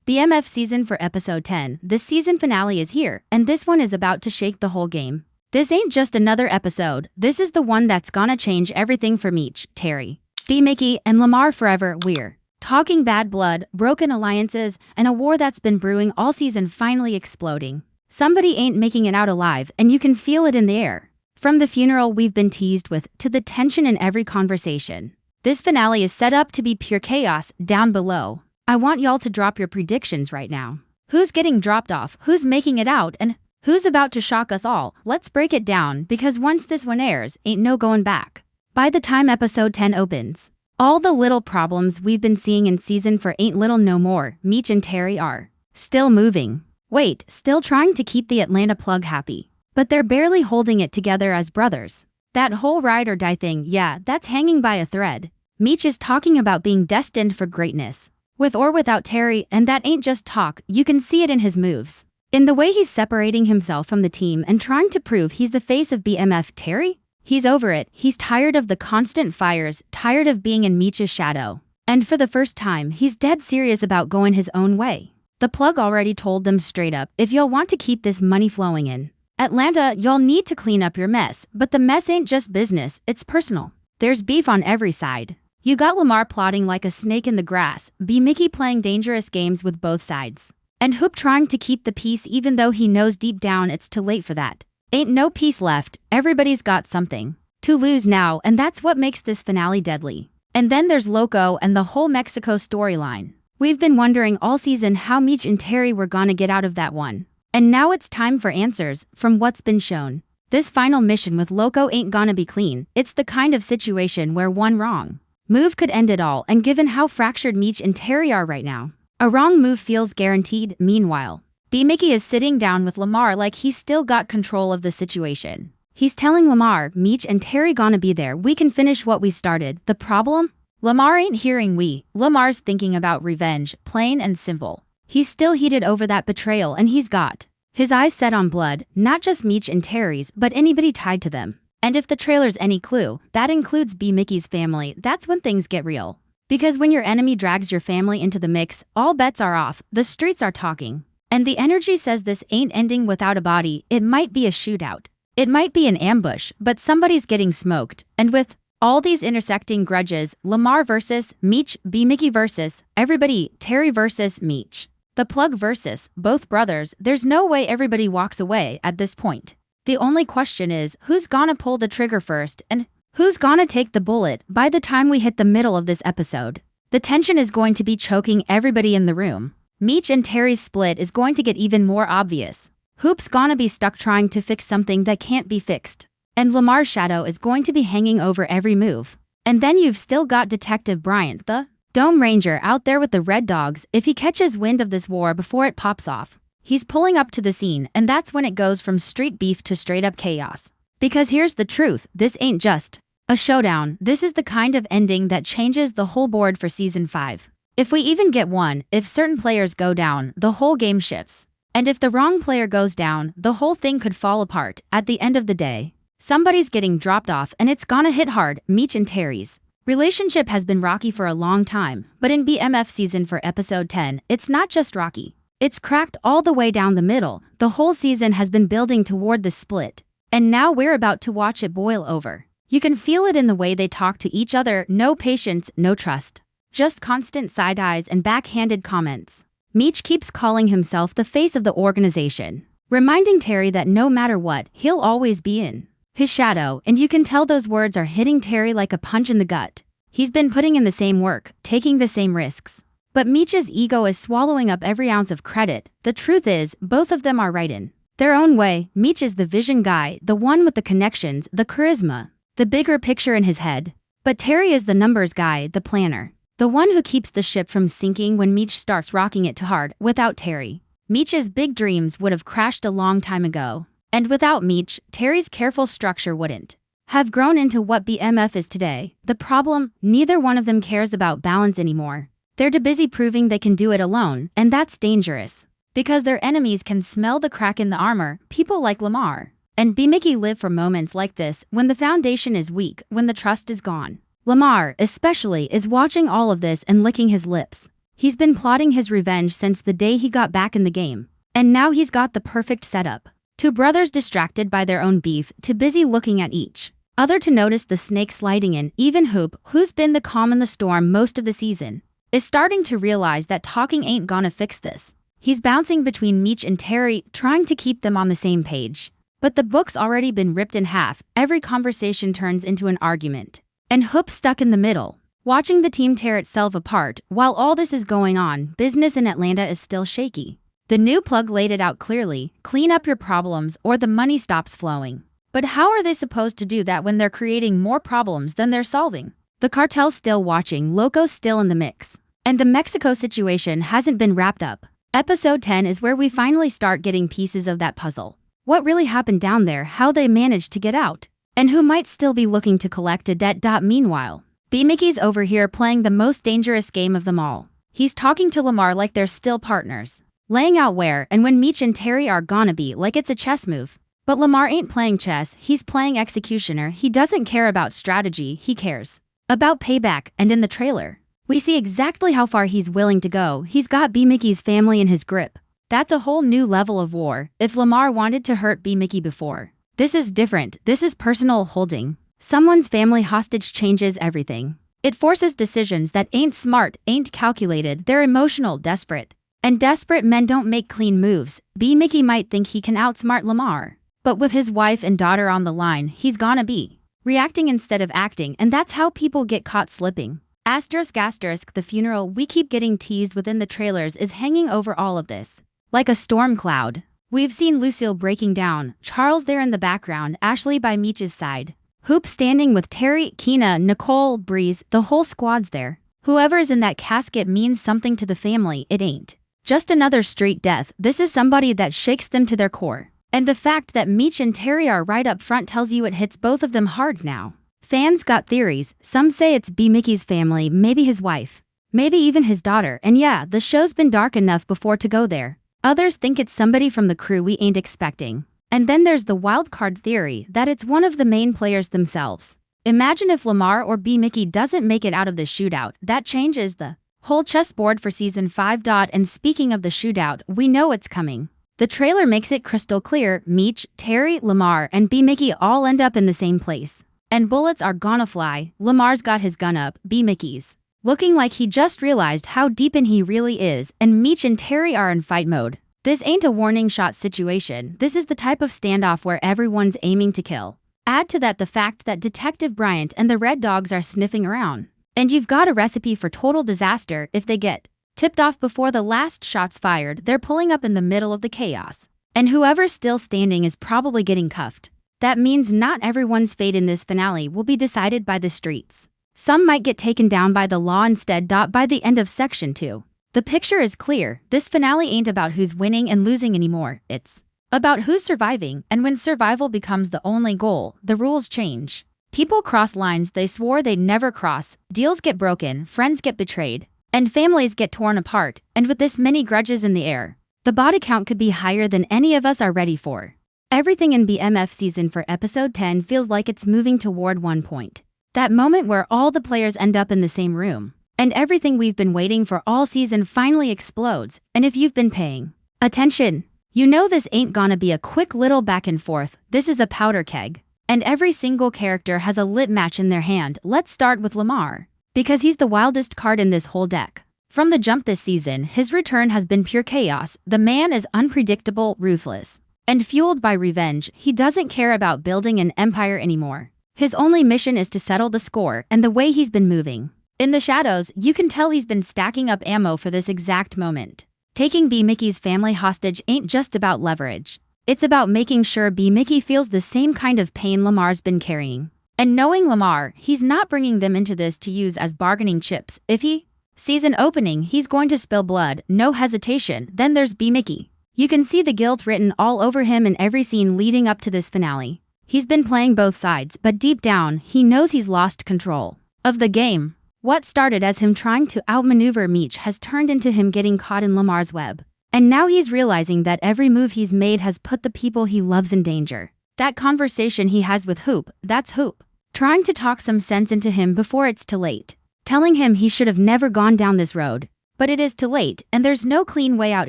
BMF season for episode 10. This season finale is here, and this one is about to shake the whole game. This ain't just another episode, this is the one that's gonna change everything for Meech, Terry, B. Mickey, and Lamar forever. We're talking bad blood, broken alliances, and a war that's been brewing all season finally exploding. Somebody ain't making it out alive, and you can feel it in the air. From the funeral we've been teased with, to the tension in every conversation. This finale is set up to be pure chaos. Down below, I want y'all to drop your predictions right now. Who's getting dropped off, who's making it out, and who's about to shock us all? Let's break it down, because once this one airs, ain't no going back. By the time episode 10 opens, all the little problems we've been seeing in season 4 ain't little no more. Meech and Terry are still moving. Wait, still trying to keep the Atlanta plug happy. But they're barely holding it together as brothers. That whole ride or die thing, yeah, that's hanging by a thread. Meech is talking about being destined for greatness. With or without Terry, and that ain't just talk, you can see it in his moves. In the way he's separating himself from the team and trying to prove he's the face of BMF. Terry? He's over it, he's tired of the constant fires, tired of being in Meech's shadow. And for the first time, he's dead serious about going his own way. The plug already told them straight up, if y'all want to keep this money flowing in Atlanta, y'all need to clean up your mess, but the mess ain't just business, it's personal. There's beef on every side. You got Lamar plotting like a snake in the grass, B. Mickey playing dangerous games with both sides, and Hoop trying to keep the peace even though he knows deep down it's too late for that. Ain't no peace left, everybody's got something to lose now, and that's what makes this finale deadly. And then there's Loco and the whole Mexico storyline. We've been wondering all season how Meech and Terry were gonna get out of that one. And now it's time for answers, from what's been shown. This final mission with Loco ain't gonna be clean, it's the kind of situation where one wrong move could end it all, and given how fractured Meech and Terry are right now, a wrong move feels guaranteed. Meanwhile, B. Mickey is sitting down with Lamar like he's still got control of the situation. He's telling Lamar, Meech and Terry gonna be there, we can finish what we started. The problem? Lamar ain't hearing Lamar's thinking about revenge, plain and simple. He's still heated over that betrayal, and he's got his eyes set on blood, not just Meech and Terry's, but anybody tied to them. And if the trailer's any clue, that includes B. Mickey's family. That's when things get real. Because when your enemy drags your family into the mix, all bets are off, the streets are talking. And the energy says this ain't ending without a body. It might be a shootout. It might be an ambush, but somebody's getting smoked. And with all these intersecting grudges, Lamar versus Meech, B. Mickey versus everybody, Terry versus Meech, the plug versus both brothers, there's no way everybody walks away at this point. The only question is, who's gonna pull the trigger first, and who's gonna take the bullet? By the time we hit the middle of this episode, the tension is going to be choking everybody in the room. Meech and Terry's split is going to get even more obvious. Hoop's gonna be stuck trying to fix something that can't be fixed. And Lamar's shadow is going to be hanging over every move. And then you've still got Detective Bryant, the Dome Ranger, out there with the Red Dogs. If he catches wind of this war before it pops off, he's pulling up to the scene, and that's when it goes from street beef to straight-up chaos. Because here's the truth, this ain't just a showdown, this is the kind of ending that changes the whole board for Season 5. If we even get one, if certain players go down, the whole game shifts. And if the wrong player goes down, the whole thing could fall apart. At the end of the day, somebody's getting dropped off, and it's gonna hit hard. Meech and Terry's relationship has been rocky for a long time, but in BMF season for episode 10, it's not just rocky. It's cracked all the way down the middle. The whole season has been building toward the split, and now we're about to watch it boil over. You can feel it in the way they talk to each other, no patience, no trust. Just constant side eyes and backhanded comments. Meech keeps calling himself the face of the organization, reminding Terry that no matter what, he'll always be in his shadow, and you can tell those words are hitting Terry like a punch in the gut. He's been putting in the same work, taking the same risks. But Meech's ego is swallowing up every ounce of credit. The truth is, both of them are right in their own way. Meech is the vision guy, the one with the connections, the charisma, the bigger picture in his head. But Terry is the numbers guy, the planner, the one who keeps the ship from sinking when Meech starts rocking it too hard. Without Terry, Meech's big dreams would have crashed a long time ago. And without Meech, Terry's careful structure wouldn't have grown into what BMF is today. The problem, neither one of them cares about balance anymore. They're too busy proving they can do it alone, and that's dangerous. Because their enemies can smell the crack in the armor, people like Lamar and B. Mickey live for moments like this, when the foundation is weak, when the trust is gone. Lamar, especially, is watching all of this and licking his lips. He's been plotting his revenge since the day he got back in the game. And now he's got the perfect setup. Two brothers distracted by their own beef, too busy looking at each other to notice the snake sliding in. Even Hoop, who's been the calm in the storm most of the season, is starting to realize that talking ain't gonna fix this. He's bouncing between Meech and Terry, trying to keep them on the same page. But the book's already been ripped in half. Every conversation turns into an argument. And Hoop's stuck in the middle, watching the team tear itself apart. While all this is going on, business in Atlanta is still shaky. The new plug laid it out clearly: clean up your problems or the money stops flowing. But how are they supposed to do that when they're creating more problems than they're solving? The cartel's still watching, Loco's still in the mix. And the Mexico situation hasn't been wrapped up. Episode 10 is where we finally start getting pieces of that puzzle. What really happened down there, how they managed to get out, and who might still be looking to collect a debt. Meanwhile, B. Mickey's over here playing the most dangerous game of them all. He's talking to Lamar like they're still partners, laying out where and when Meech and Terry are gonna be, like it's a chess move. But Lamar ain't playing chess, he's playing executioner. He doesn't care about strategy, he cares about payback. And in the trailer, we see exactly how far he's willing to go. He's got B. Mickey's family in his grip. That's a whole new level of war. If Lamar wanted to hurt B. Mickey before, this is different. This is personal. Holding someone's family hostage changes everything. It forces decisions that ain't smart, ain't calculated. They're emotional, desperate. And desperate men don't make clean moves. B. Mickey might think he can outsmart Lamar, but with his wife and daughter on the line, he's gonna be reacting instead of acting, and that's how people get caught slipping. The funeral we keep getting teased within the trailers is hanging over all of this like a storm cloud. We've seen Lucille breaking down, Charles there in the background, Ashley by Meech's side, Hoop standing with Terry, Keena, Nicole, Breeze, the whole squad's there. Whoever's in that casket means something to the family. It ain't just another straight death. This is somebody that shakes them to their core. And the fact that Meech and Terry are right up front tells you it hits both of them hard now. Fans got theories. Some say it's B. Mickey's family, maybe his wife, maybe even his daughter. And yeah, the show's been dark enough before to go there. Others think it's somebody from the crew we ain't expecting. And then there's the wildcard theory that it's one of the main players themselves. Imagine if Lamar or B. Mickey doesn't make it out of the shootout. That changes the whole chessboard for season 5. And speaking of the shootout, we know it's coming. The trailer makes it crystal clear: Meech, Terry, Lamar, and B. Mickey all end up in the same place. And bullets are gonna fly. Lamar's got his gun up, B. Mickey's looking like he just realized how deep in he really is, and Meech and Terry are in fight mode. This ain't a warning shot situation. This is the type of standoff where everyone's aiming to kill. Add to that the fact that Detective Bryant and the Red Dogs are sniffing around, and you've got a recipe for total disaster. If they get tipped off before the last shot's fired, they're pulling up in the middle of the chaos. And whoever's still standing is probably getting cuffed. That means not everyone's fate in this finale will be decided by the streets. Some might get taken down by the law instead. By the end of section 2, the picture is clear. This finale ain't about who's winning and losing anymore. It's about who's surviving, and when survival becomes the only goal, the rules change. People cross lines they swore they'd never cross, deals get broken, friends get betrayed, and families get torn apart. And with this many grudges in the air, the body count could be higher than any of us are ready for. Everything in BMF season for episode 10 feels like it's moving toward one point. That moment where all the players end up in the same room, and everything we've been waiting for all season finally explodes. And if you've been paying attention, you know this ain't gonna be a quick little back and forth. This is a powder keg. And every single character has a lit match in their hand. Let's start with Lamar, because he's the wildest card in this whole deck. From the jump this season, his return has been pure chaos. The man is unpredictable, ruthless, and fueled by revenge. He doesn't care about building an empire anymore. His only mission is to settle the score, and the way he's been moving in the shadows, you can tell he's been stacking up ammo for this exact moment. Taking B. Mickey's family hostage ain't just about leverage. It's about making sure B. Mickey feels the same kind of pain Lamar's been carrying. And knowing Lamar, he's not bringing them into this to use as bargaining chips. If he sees an opening, he's going to spill blood, no hesitation. Then there's B. Mickey. You can see the guilt written all over him in every scene leading up to this finale. He's been playing both sides, but deep down, he knows he's lost control of the game. What started as him trying to outmaneuver Meech has turned into him getting caught in Lamar's web. And now he's realizing that every move he's made has put the people he loves in danger. That conversation he has with Hoop, that's Hoop trying to talk some sense into him before it's too late, telling him he should have never gone down this road. But it is too late, and there's no clean way out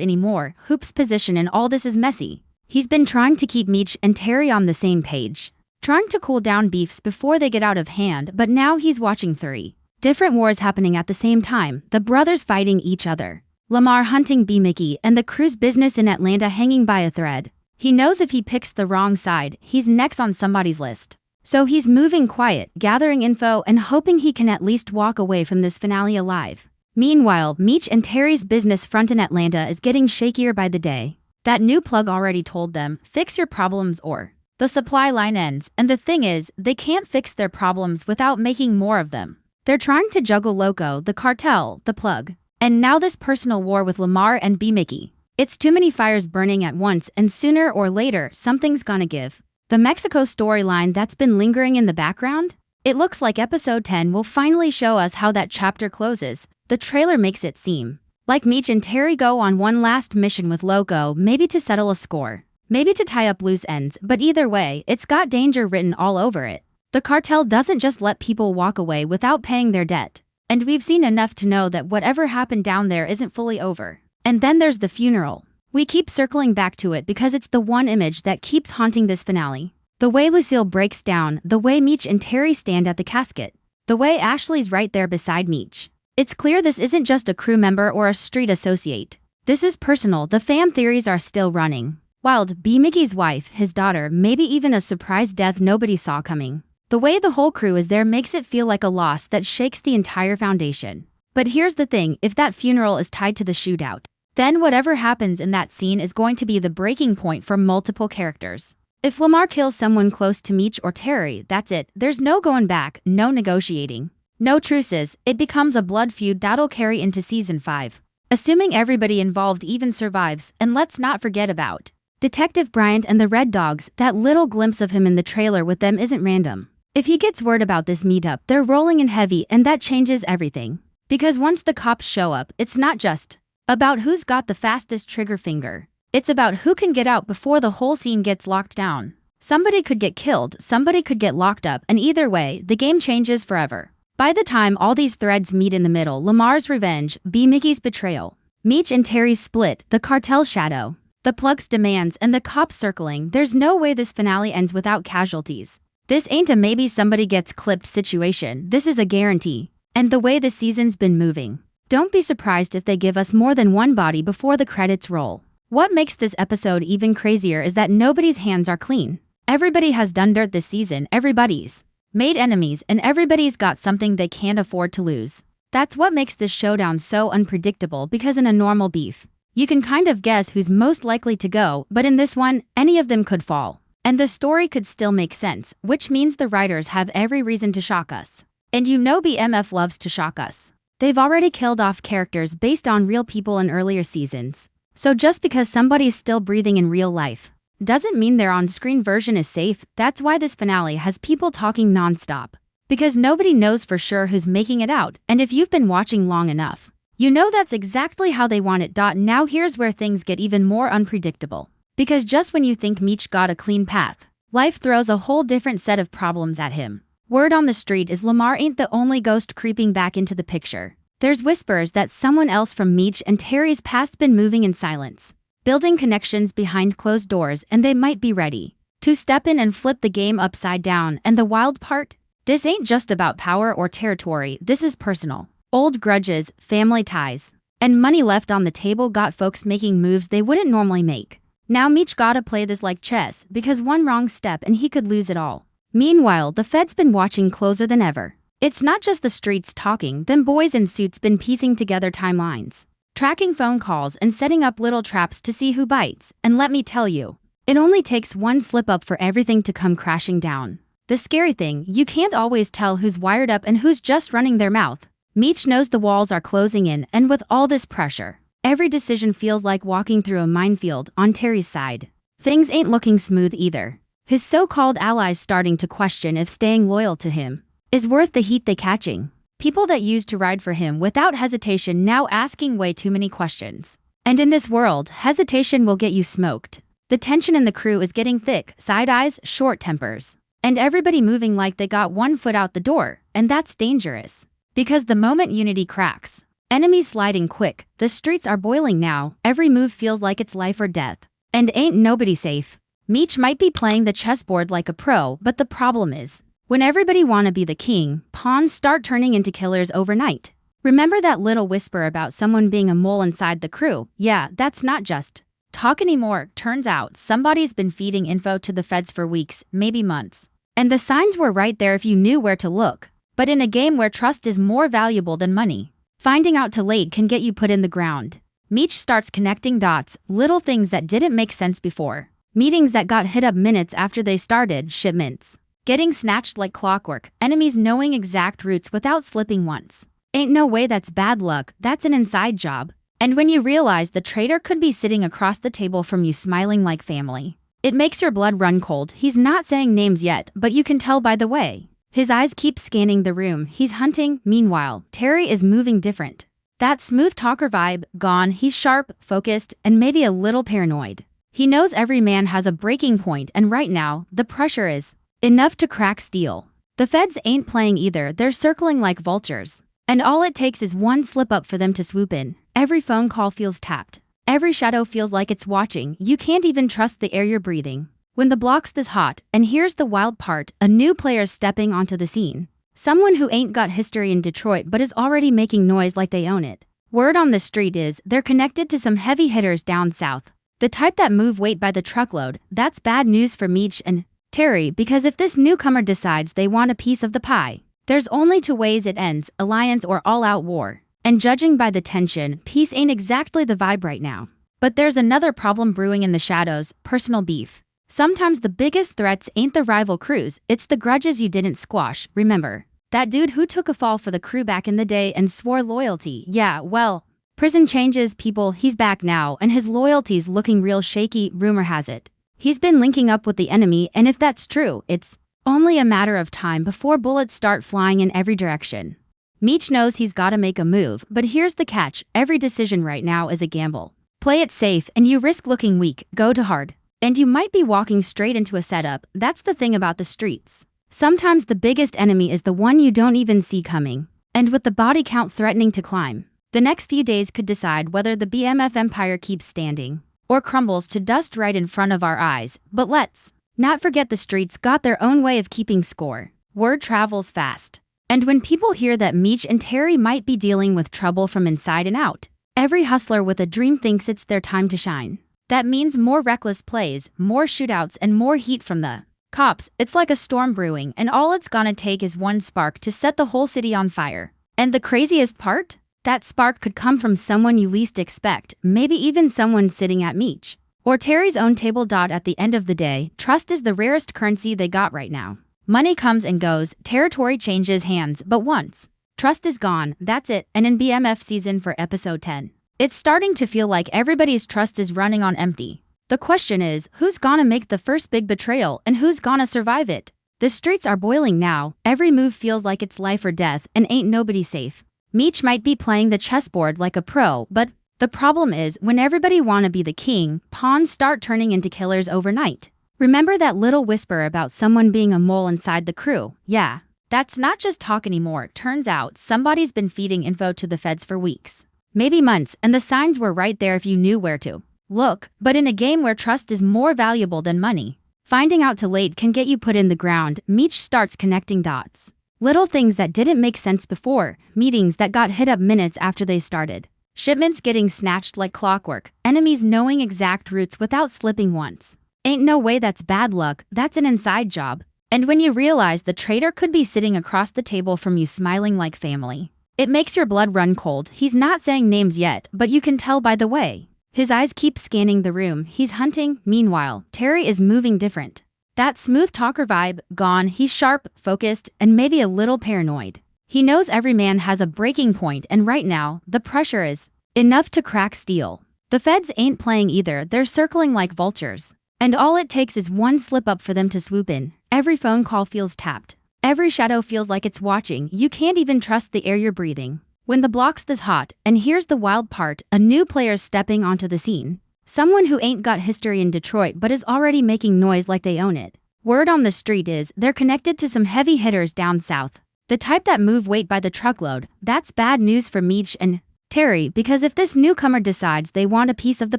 anymore. Hoop's position in all this is messy. He's been trying to keep Meech and Terry on the same page, trying to cool down beefs before they get out of hand, but now he's watching three different wars happening at the same time, the brothers fighting each other, Lamar hunting B. Mickey, and the crew's business in Atlanta hanging by a thread. He knows if he picks the wrong side, he's next on somebody's list. So he's moving quiet, gathering info, and hoping he can at least walk away from this finale alive. Meanwhile, Meech and Terry's business front in Atlanta is getting shakier by the day. That new plug already told them, fix your problems or the supply line ends, and the thing is, they can't fix their problems without making more of them. They're trying to juggle Loco, the cartel, the plug, and now this personal war with Lamar and B. Mickey. It's too many fires burning at once, and sooner or later, something's gonna give. The Mexico storyline that's been lingering in the background? It looks like episode 10 will finally show us how that chapter closes. The trailer makes it seem like Meech and Terry go on one last mission with Loco, maybe to settle a score, maybe to tie up loose ends, but either way, it's got danger written all over it. The cartel doesn't just let people walk away without paying their debt, and we've seen enough to know that whatever happened down there isn't fully over. And then there's the funeral. We keep circling back to it because it's the one image that keeps haunting this finale. The way Lucille breaks down, the way Meech and Terry stand at the casket, the way Ashley's right there beside Meech. It's clear this isn't just a crew member or a street associate. This is personal. The fan theories are still running. Wild, B. Mickey's wife, his daughter, maybe even a surprise death nobody saw coming. The way the whole crew is there makes it feel like a loss that shakes the entire foundation. But here's the thing, if that funeral is tied to the shootout, then whatever happens in that scene is going to be the breaking point for multiple characters. If Lamar kills someone close to Meech or Terry, that's it. There's no going back, no negotiating, no truces. It becomes a blood feud that'll carry into season 5. Assuming everybody involved even survives, and let's not forget about Detective Bryant and the Red Dogs. That little glimpse of him in the trailer with them isn't random. If he gets word about this meetup, they're rolling in heavy, and that changes everything. Because once the cops show up, it's not just about who's got the fastest trigger finger. It's about who can get out before the whole scene gets locked down. Somebody could get killed, somebody could get locked up, and either way, the game changes forever. By the time all these threads meet in the middle, Lamar's revenge, B. Mickey's betrayal, Meech and Terry's split, the cartel's shadow, the plug's demands, and the cops circling, there's no way this finale ends without casualties. This ain't a maybe somebody gets clipped situation, this is a guarantee. And the way the season's been moving, don't be surprised if they give us more than one body before the credits roll. What makes this episode even crazier is that nobody's hands are clean. Everybody has done dirt this season, everybody's made enemies, and everybody's got something they can't afford to lose. That's what makes this showdown so unpredictable, because in a normal beef, you can kind of guess who's most likely to go, but in this one, any of them could fall. And the story could still make sense, which means the writers have every reason to shock us. And you know BMF loves to shock us. They've already killed off characters based on real people in earlier seasons. So just because somebody's still breathing in real life doesn't mean their on-screen version is safe. That's why this finale has people talking non-stop. Because nobody knows for sure who's making it out, and if you've been watching long enough, you know that's exactly how they want it. Now here's where things get even more unpredictable. Because just when you think Meech got a clean path, life throws a whole different set of problems at him. Word on the street is Lamar ain't the only ghost creeping back into the picture. There's whispers that someone else from Meech and Terry's past been moving in silence, building connections behind closed doors, and they might be ready to step in and flip the game upside down. And the wild part? This ain't just about power or territory, this is personal. Old grudges, family ties, and money left on the table got folks making moves they wouldn't normally make. Now Meech gotta play this like chess, because one wrong step and he could lose it all. Meanwhile, the Fed's been watching closer than ever. It's not just the streets talking, them boys in suits been piecing together timelines, tracking phone calls and setting up little traps to see who bites. And let me tell you, it only takes one slip up for everything to come crashing down. The scary thing, you can't always tell who's wired up and who's just running their mouth. Meech knows the walls are closing in, and with all this pressure, every decision feels like walking through a minefield. On Terry's side, things ain't looking smooth either. His so-called allies starting to question if staying loyal to him is worth the heat they catching. People that used to ride for him without hesitation now asking way too many questions. And in this world, hesitation will get you smoked. The tension in the crew is getting thick, side eyes, short tempers, and everybody moving like they got one foot out the door, and that's dangerous. Because the moment unity cracks, Enemies sliding quick, the streets are boiling now, every move feels like it's life or death. And ain't nobody safe. Meech might be playing the chessboard like a pro, but the problem is, when everybody wanna be the king, pawns start turning into killers overnight. Remember that little whisper about someone being a mole inside the crew? Yeah, that's not just talk anymore. Turns out somebody's been feeding info to the feds for weeks, maybe months. And the signs were right there if you knew where to look. But in a game where trust is more valuable than money, finding out too late can get you put in the ground. Meech starts connecting dots, little things that didn't make sense before. Meetings that got hit up minutes after they started, shipments getting snatched like clockwork, enemies knowing exact routes without slipping once. Ain't no way that's bad luck, that's an inside job. And when you realize the traitor could be sitting across the table from you smiling like family, it makes your blood run cold. He's not saying names yet, but you can tell by the way his eyes keep scanning the room. He's hunting. Meanwhile, Terry is moving different. That smooth talker vibe, gone. He's sharp, focused, and maybe a little paranoid. He knows every man has a breaking point, and right now, the pressure is enough to crack steel. The feds ain't playing either, they're circling like vultures. And all it takes is one slip up for them to swoop in. Every phone call feels tapped. Every shadow feels like it's watching. You can't even trust the air you're breathing when the block's this hot. And here's the wild part, a new player's stepping onto the scene. Someone who ain't got history in Detroit but is already making noise like they own it. Word on the street is, they're connected to some heavy hitters down south. The type that move weight by the truckload. That's bad news for Meech and Terry, because if this newcomer decides they want a piece of the pie, there's only two ways it ends, alliance or all-out war. And judging by the tension, peace ain't exactly the vibe right now. But there's another problem brewing in the shadows, personal beef. Sometimes the biggest threats ain't the rival crews, it's the grudges you didn't squash. Remember that dude who took a fall for the crew back in the day and swore loyalty? Yeah, well, prison changes people. He's back now, and his loyalty's looking real shaky. Rumor has it he's been linking up with the enemy, and if that's true, it's only a matter of time before bullets start flying in every direction. Meech knows he's gotta make a move, but here's the catch, every decision right now is a gamble. Play it safe and you risk looking weak, go to hard. And you might be walking straight into a setup. That's the thing about the streets. Sometimes the biggest enemy is the one you don't even see coming. And with the body count threatening to climb, the next few days could decide whether the BMF empire keeps standing or crumbles to dust right in front of our eyes. But let's not forget the streets got their own way of keeping score. Word travels fast. And when people hear that Meech and Terry might be dealing with trouble from inside and out, every hustler with a dream thinks it's their time to shine. That means more reckless plays, more shootouts, and more heat from the cops. It's like a storm brewing, and all it's gonna take is one spark to set the whole city on fire. And the craziest part? That spark could come from someone you least expect, maybe even someone sitting at Meech or Terry's own table. At the end of the day, trust is the rarest currency they got right now. Money comes and goes, territory changes hands, but once trust is gone, that's it. And in BMF season for episode 10, it's starting to feel like everybody's trust is running on empty. The question is, who's gonna make the first big betrayal and who's gonna survive it? The streets are boiling now, every move feels like it's life or death, and ain't nobody safe. Meech might be playing the chessboard like a pro, but the problem is, when everybody wanna be the king, pawns start turning into killers overnight. Remember that little whisper about someone being a mole inside the crew? Yeah, that's not just talk anymore. Turns out somebody's been feeding info to the feds for weeks, maybe months, and the signs were right there if you knew where to look. But in a game where trust is more valuable than money, finding out too late can get you put in the ground. Meech starts connecting dots. Little things that didn't make sense before, meetings that got hit up minutes after they started, shipments getting snatched like clockwork, enemies knowing exact routes without slipping once. Ain't no way that's bad luck, that's an inside job. And when you realize the traitor could be sitting across the table from you smiling like family, it makes your blood run cold. He's not saying names yet, but you can tell by the way his eyes keep scanning the room. He's hunting. Meanwhile, Terry is moving different. That smooth talker vibe, gone. He's sharp, focused, and maybe a little paranoid. He knows every man has a breaking point, and right now, the pressure is enough to crack steel. The feds ain't playing either, they're circling like vultures. And all it takes is one slip up for them to swoop in. Every phone call feels tapped. Every shadow feels like it's watching. You can't even trust the air you're breathing when the block's this hot. And here's the wild part, a new player's stepping onto the scene. Someone who ain't got history in Detroit but is already making noise like they own it. Word on the street is, they're connected to some heavy hitters down south. The type that move weight by the truckload. That's bad news for Meech and Terry, because if this newcomer decides they want a piece of the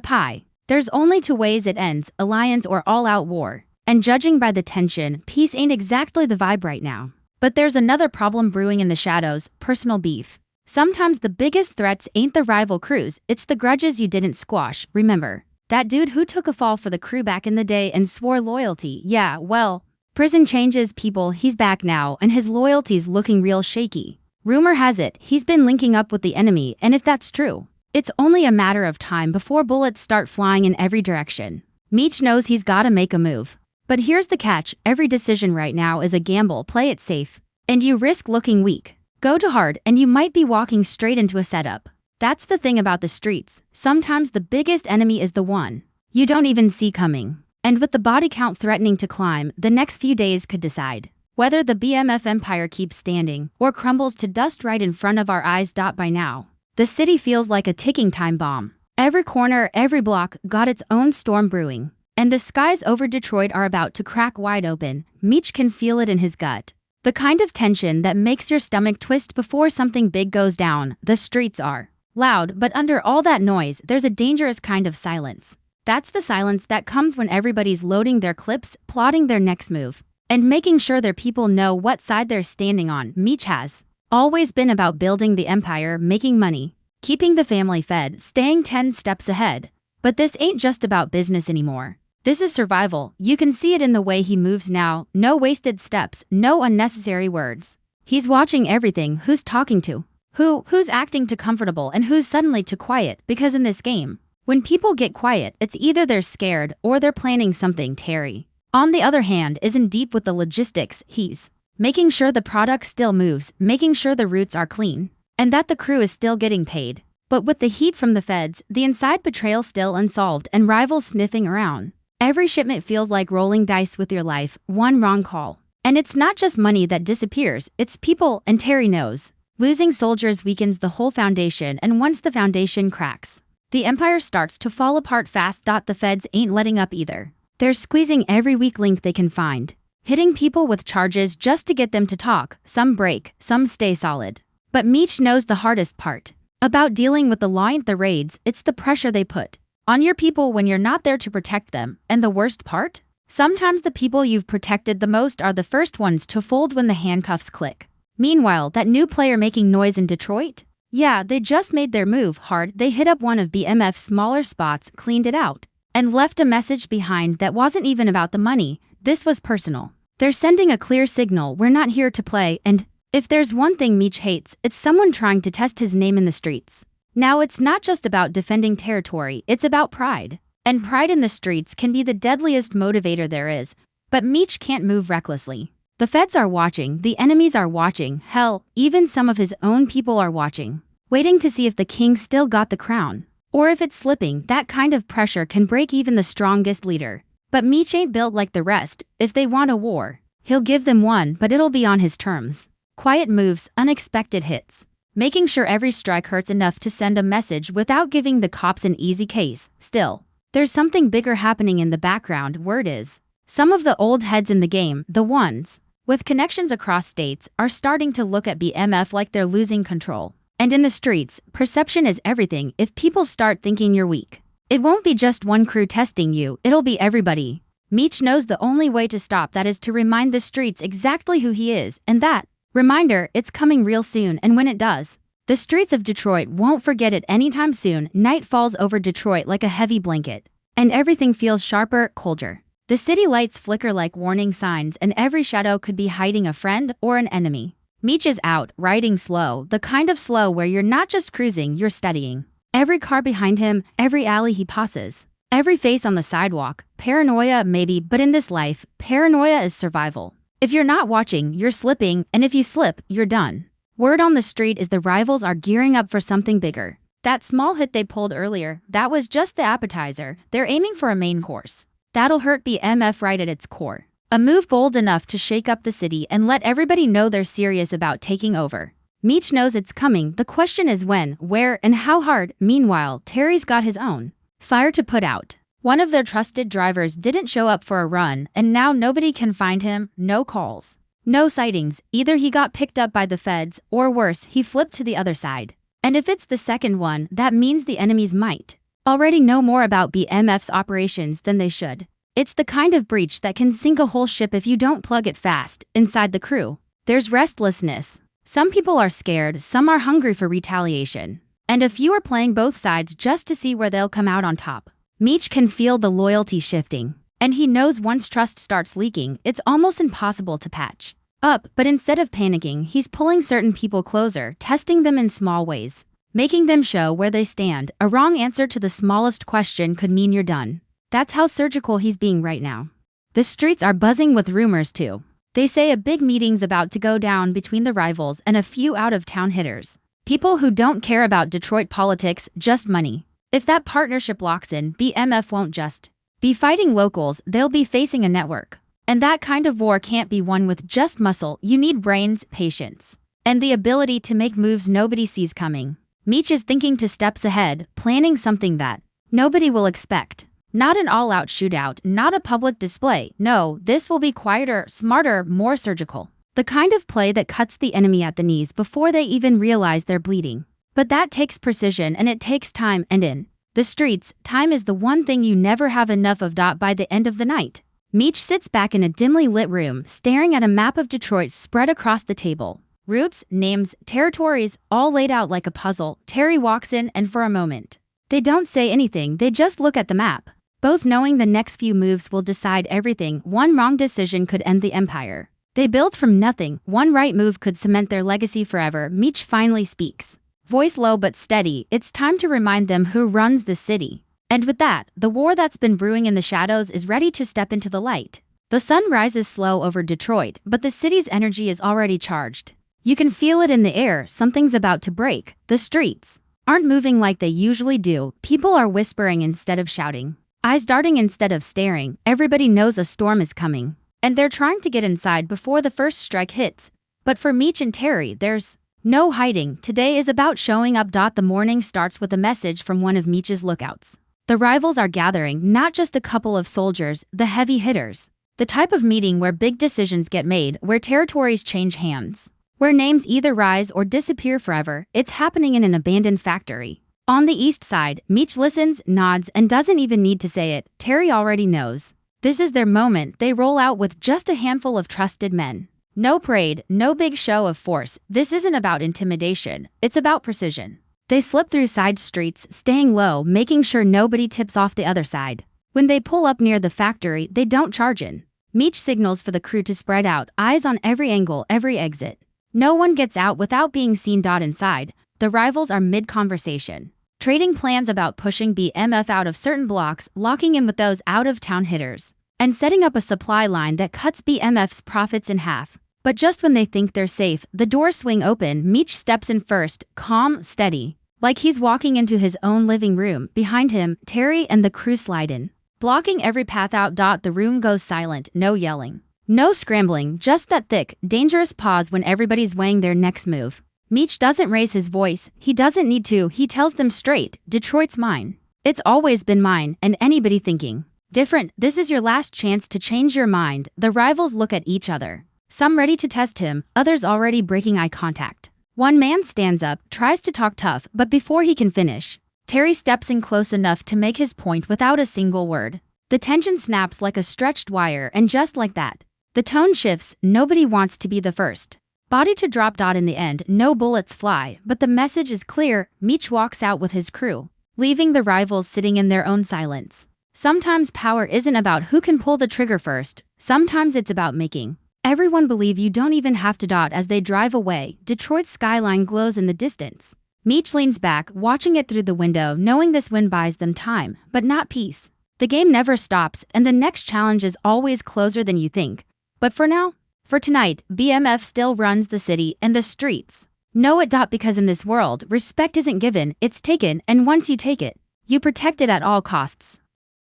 pie, there's only two ways it ends: alliance or all-out war. And judging by the tension, peace ain't exactly the vibe right now. But there's another problem brewing in the shadows: personal beef. Sometimes the biggest threats ain't the rival crews, it's the grudges you didn't squash. Remember that dude who took a fall for the crew back in the day and swore loyalty? Yeah, well, prison changes people, he's back now, and his loyalty's looking real shaky. Rumor has it, he's been linking up with the enemy, and if that's true, it's only a matter of time before bullets start flying in every direction. Meech knows he's gotta make a move. But here's the catch: every decision right now is a gamble. Play it safe, and you risk looking weak. Go too hard, and you might be walking straight into a setup. That's the thing about the streets. Sometimes the biggest enemy is the one you don't even see coming. And with the body count threatening to climb, the next few days could decide whether the BMF empire keeps standing or crumbles to dust right in front of our eyes. By now, the city feels like a ticking time bomb. Every corner, every block got its own storm brewing. And the skies over Detroit are about to crack wide open. Meech can feel it in his gut. The kind of tension that makes your stomach twist before something big goes down. The streets are loud, but under all that noise, there's a dangerous kind of silence. That's the silence that comes when everybody's loading their clips, plotting their next move, and making sure their people know what side they're standing on. Meech has always been about building the empire, making money, keeping the family fed, staying 10 steps ahead. But this ain't just about business anymore. This is survival. You can see it in the way he moves now. No wasted steps, no unnecessary words. He's watching everything: who's talking to who's acting too comfortable, and who's suddenly too quiet. Because in this game, when people get quiet, it's either they're scared or they're planning something. Terry, on the other hand, isn't deep with the logistics. He's making sure the product still moves, making sure the routes are clean, and that the crew is still getting paid. But with the heat from the feds, the inside betrayal still unsolved, and rivals sniffing around, every shipment feels like rolling dice with your life. One wrong call, and it's not just money that disappears, it's people, and Terry knows. Losing soldiers weakens the whole foundation, and once the foundation cracks, the empire starts to fall apart fast. The feds ain't letting up either. They're squeezing every weak link they can find, hitting people with charges just to get them to talk. Some break, some stay solid. But Meech knows the hardest part about dealing with the law ain't the raids, it's the pressure they put on your people when you're not there to protect them. And the worst part? Sometimes the people you've protected the most are the first ones to fold when the handcuffs click. Meanwhile, that new player making noise in Detroit? Yeah, they just made their move hard. They hit up one of BMF's smaller spots, cleaned it out, and left a message behind that wasn't even about the money. This was personal. They're sending a clear signal: we're not here to play. And if there's one thing Meech hates, it's someone trying to test his name in the streets. Now it's not just about defending territory, it's about pride. And pride in the streets can be the deadliest motivator there is. But Meech can't move recklessly. The feds are watching, the enemies are watching, hell, even some of his own people are watching, waiting to see if the king still got the crown, or if it's slipping. That kind of pressure can break even the strongest leader. But Meech ain't built like the rest. If they want a war, he'll give them one, but it'll be on his terms. Quiet moves, unexpected hits, making sure every strike hurts enough to send a message without giving the cops an easy case. Still, there's something bigger happening in the background. Word is, some of the old heads in the game, the ones with connections across states, are starting to look at BMF like they're losing control. And in the streets, perception is everything. If people start thinking you're weak, it won't be just one crew testing you, it'll be everybody. Meech knows the only way to stop that is to remind the streets exactly who he is, and that reminder, it's coming real soon. And when it does, the streets of Detroit won't forget it anytime soon. Night falls over Detroit like a heavy blanket, and everything feels sharper, colder. The city lights flicker like warning signs, and every shadow could be hiding a friend or an enemy. Meech is out, riding slow, the kind of slow where you're not just cruising, you're studying every car behind him, every alley he passes, every face on the sidewalk. Paranoia, maybe, but in this life, paranoia is survival. If you're not watching, you're slipping, and if you slip, you're done. Word on the street is the rivals are gearing up for something bigger. That small hit they pulled earlier, that was just the appetizer. They're aiming for a main course that'll hurt BMF right at its core. A move bold enough to shake up the city and let everybody know they're serious about taking over. Meech knows it's coming. The question is when, where, and how hard. Meanwhile, Terry's got his own fire to put out. One of their trusted drivers didn't show up for a run, and now nobody can find him. No calls, no sightings. Either he got picked up by the feds, or worse, he flipped to the other side. And if it's the second one, that means the enemies might already know more about BMF's operations than they should. It's the kind of breach that can sink a whole ship if you don't plug it fast. Inside the crew, there's restlessness. Some people are scared, some are hungry for retaliation, and a few are playing both sides just to see where they'll come out on top. Meech can feel the loyalty shifting, and he knows once trust starts leaking, it's almost impossible to patch up. But instead of panicking, he's pulling certain people closer, testing them in small ways, making them show where they stand. A wrong answer to the smallest question could mean you're done. That's how surgical he's being right now. The streets are buzzing with rumors too. They say a big meeting's about to go down between the rivals and a few out-of-town hitters. People who don't care about Detroit politics, just money. If that partnership locks in, BMF won't just be fighting locals, they'll be facing a network. And that kind of war can't be won with just muscle. You need brains, patience, and the ability to make moves nobody sees coming. Meech is thinking 2 steps ahead, planning something that nobody will expect. Not an all-out shootout, not a public display. No, this will be quieter, smarter, more surgical. The kind of play that cuts the enemy at the knees before they even realize they're bleeding. But that takes precision and it takes time, and in the streets, time is the one thing you never have enough of. By the end of the night, Meech sits back in a dimly lit room, staring at a map of Detroit spread across the table. Routes, names, territories, all laid out like a puzzle. Terry walks in, and for a moment, they don't say anything, they just look at the map, both knowing the next few moves will decide everything. One wrong decision could end the empire they built from nothing. One right move could cement their legacy forever. Meech finally speaks, voice low but steady. It's time to remind them who runs the city. And with that, the war that's been brewing in the shadows is ready to step into the light. The sun rises slow over Detroit, but the city's energy is already charged. You can feel it in the air, something's about to break. The streets aren't moving like they usually do. People are whispering instead of shouting, eyes darting instead of staring. Everybody knows a storm is coming, and they're trying to get inside before the first strike hits. But for Meech and Terry, there's no hiding. Today is about showing up. The morning starts with a message from one of Meech's lookouts. The rivals are gathering, not just a couple of soldiers, the heavy hitters. The type of meeting where big decisions get made, where territories change hands, where names either rise or disappear forever. It's happening in an abandoned factory. On the east side, Meech listens, nods, and doesn't even need to say it. Terry already knows. This is their moment. They roll out with just a handful of trusted men. No parade, no big show of force. This isn't about intimidation, it's about precision. They slip through side streets, staying low, making sure nobody tips off the other side. When they pull up near the factory, they don't charge in. Meech signals for the crew to spread out, eyes on every angle, every exit. No one gets out without being seen. Inside, the rivals are mid-conversation, trading plans about pushing BMF out of certain blocks, locking in with those out-of-town hitters, and setting up a supply line that cuts BMF's profits in half. But just when they think they're safe, the doors swing open. Meech steps in first, calm, steady, like he's walking into his own living room. Behind him, Terry and the crew slide in, blocking every path out. The room goes silent, no yelling, no scrambling, just that thick, dangerous pause when everybody's weighing their next move. Meech doesn't raise his voice, he doesn't need to. He tells them straight, Detroit's mine. It's always been mine, and anybody thinking different, this is your last chance to change your mind. The rivals look at each other, some ready to test him, others already breaking eye contact. One man stands up, tries to talk tough, but before he can finish, Terry steps in close enough to make his point without a single word. The tension snaps like a stretched wire, and just like that, the tone shifts. Nobody wants to be the first body to drop. In the end, no bullets fly, but the message is clear. Meech walks out with his crew, leaving the rivals sitting in their own silence. Sometimes power isn't about who can pull the trigger first. Sometimes it's about making everyone believe you don't even have to. As they drive away, Detroit's skyline glows in the distance. Meech leans back, watching it through the window, knowing this win buys them time, but not peace. The game never stops, and the next challenge is always closer than you think. But for now, for tonight, BMF still runs the city and the streets. Know it. Because in this world, respect isn't given, it's taken, and once you take it, you protect it at all costs.